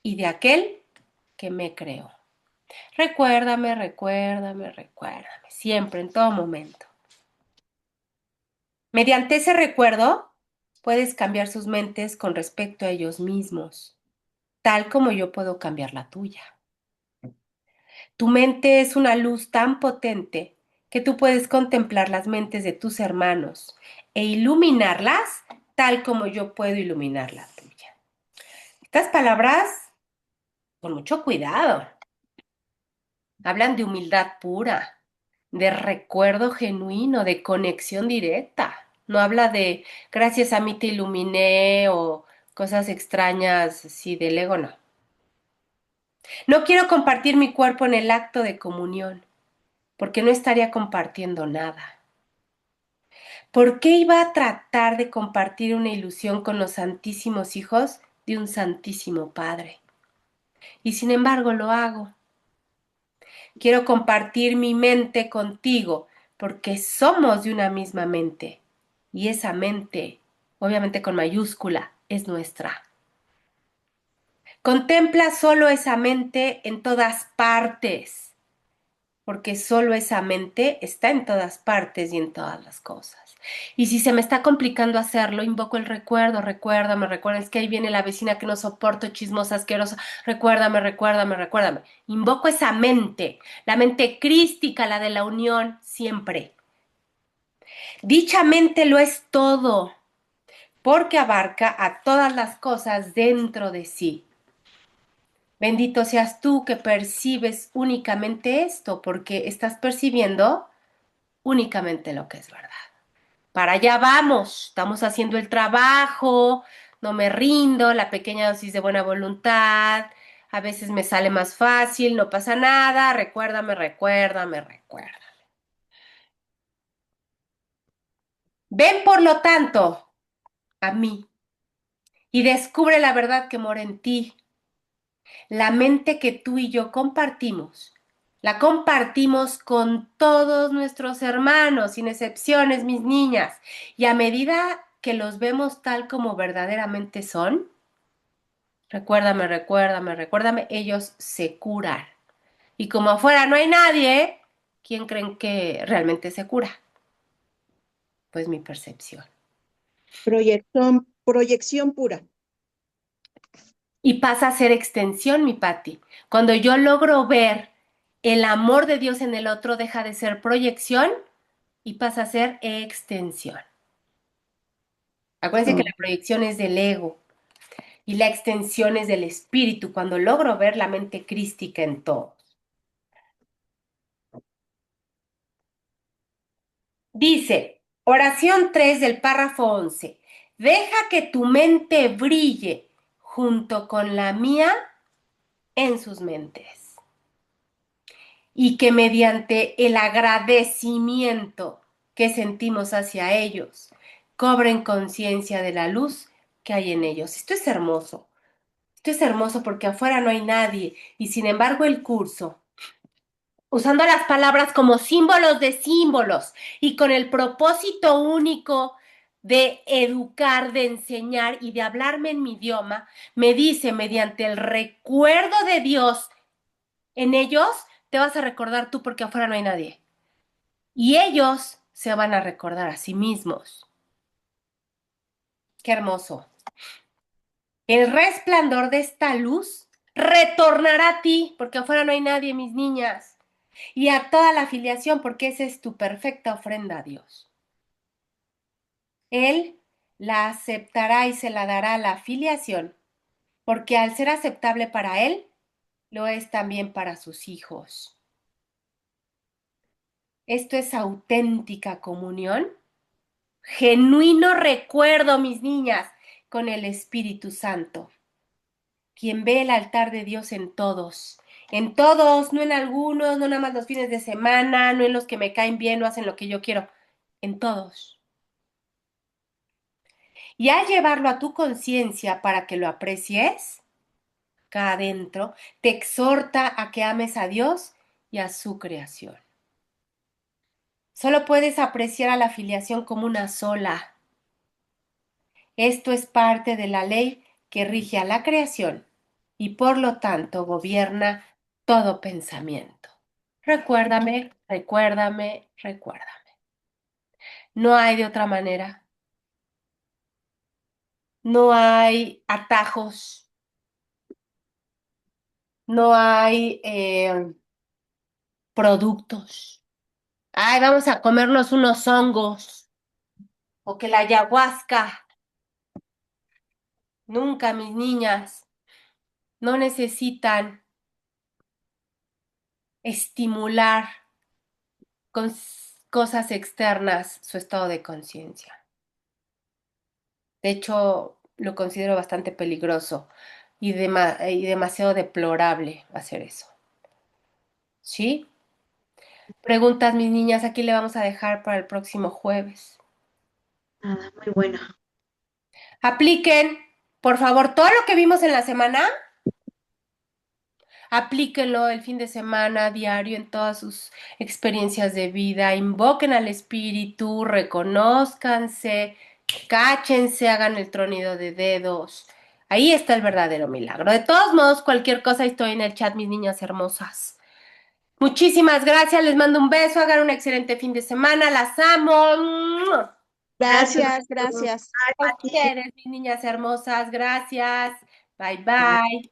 y de aquel que me creó. Recuérdame, recuérdame, recuérdame, siempre, en todo momento. Mediante ese recuerdo, puedes cambiar sus mentes con respecto a ellos mismos, tal como yo puedo cambiar la tuya. Tu mente es una luz tan potente que tú puedes contemplar las mentes de tus hermanos e iluminarlas tal como yo puedo iluminar la tuya. Estas palabras, con mucho cuidado, hablan de humildad pura, de recuerdo genuino, de conexión directa. No habla de gracias a mí te iluminé o cosas extrañas así del ego, no. No quiero compartir mi cuerpo en el acto de comunión, porque no estaría compartiendo nada. ¿Por qué iba a tratar de compartir una ilusión con los santísimos hijos de un santísimo Padre? Y sin embargo lo hago. Quiero compartir mi mente contigo porque somos de una misma mente. Y esa mente, obviamente con mayúscula, es nuestra. Contempla solo esa mente en todas partes, porque solo esa mente está en todas partes y en todas las cosas. Y si se me está complicando hacerlo, invoco el recuerdo, recuérdame, recuérdame, es que ahí viene la vecina que no soporto, chismosa, asquerosa, recuérdame, recuérdame, recuérdame. Invoco esa mente, la mente crística, la de la unión, siempre. Dicha mente lo es todo, porque abarca a todas las cosas dentro de sí. Bendito seas tú que percibes únicamente esto, porque estás percibiendo únicamente lo que es verdad. Para allá vamos, estamos haciendo el trabajo, no me rindo, la pequeña dosis de buena voluntad, a veces me sale más fácil, no pasa nada, recuérdame, recuérdame, recuerda. Ven por lo tanto a mí y descubre la verdad que mora en ti, la mente que tú y yo compartimos. La compartimos con todos nuestros hermanos, sin excepciones, mis niñas. Y a medida que los vemos tal como verdaderamente son, recuérdame, recuérdame, recuérdame, ellos se curan. Y como afuera no hay nadie, ¿quién creen que realmente se cura? Pues mi percepción. Proyección pura. Y pasa a ser extensión, mi Patti. Cuando yo logro ver el amor de Dios en el otro, deja de ser proyección y pasa a ser extensión. Acuérdense que Oh. la proyección es del ego y la extensión es del espíritu, cuando logro ver la mente crística en todo. Dice, oración 3 del párrafo 11. Deja que tu mente brille junto con la mía en sus mentes. Y que mediante el agradecimiento que sentimos hacia ellos, cobren conciencia de la luz que hay en ellos. Esto es hermoso. Esto es hermoso porque afuera no hay nadie y sin embargo el curso, usando las palabras como símbolos de símbolos y con el propósito único de educar, de enseñar y de hablarme en mi idioma, me dice mediante el recuerdo de Dios en ellos, te vas a recordar tú porque afuera no hay nadie. Y ellos se van a recordar a sí mismos. Qué hermoso. El resplandor de esta luz retornará a ti, porque afuera no hay nadie, mis niñas, y a toda la filiación, porque esa es tu perfecta ofrenda a Dios. Él la aceptará y se la dará a la filiación, porque al ser aceptable para Él, lo es también para sus hijos. Esto es auténtica comunión, genuino recuerdo, mis niñas, con el Espíritu Santo, quien ve el altar de Dios en todos, no en algunos, no nada más los fines de semana, no en los que me caen bien o hacen lo que yo quiero, en todos. Y al llevarlo a tu conciencia para que lo aprecies, acá adentro, te exhorta a que ames a Dios y a su creación. Solo puedes apreciar a la filiación como una sola. Esto es parte de la ley que rige a la creación y por lo tanto gobierna todo pensamiento. Recuérdame, recuérdame, recuérdame. No hay de otra manera. No hay atajos. No hay productos. Ay, vamos a comernos unos hongos. O que la ayahuasca. Nunca, mis niñas, no necesitan estimular con cosas externas su estado de conciencia. De hecho, lo considero bastante peligroso y demasiado deplorable hacer eso. ¿Sí? Preguntas, mis niñas, aquí le vamos a dejar para el próximo jueves. Nada, muy bueno. Apliquen, por favor, todo lo que vimos en la semana, aplíquenlo el fin de semana, diario, en todas sus experiencias de vida. Invoquen al espíritu, reconózcanse, cáchense, hagan el tronido de dedos. Ahí está el verdadero milagro. De todos modos, cualquier cosa estoy en el chat, mis niñas hermosas. Muchísimas gracias, les mando un beso, hagan un excelente fin de semana, las amo. ¡Mua! Gracias. Gracias, gracias. A ustedes, mis niñas hermosas, gracias. Bye bye.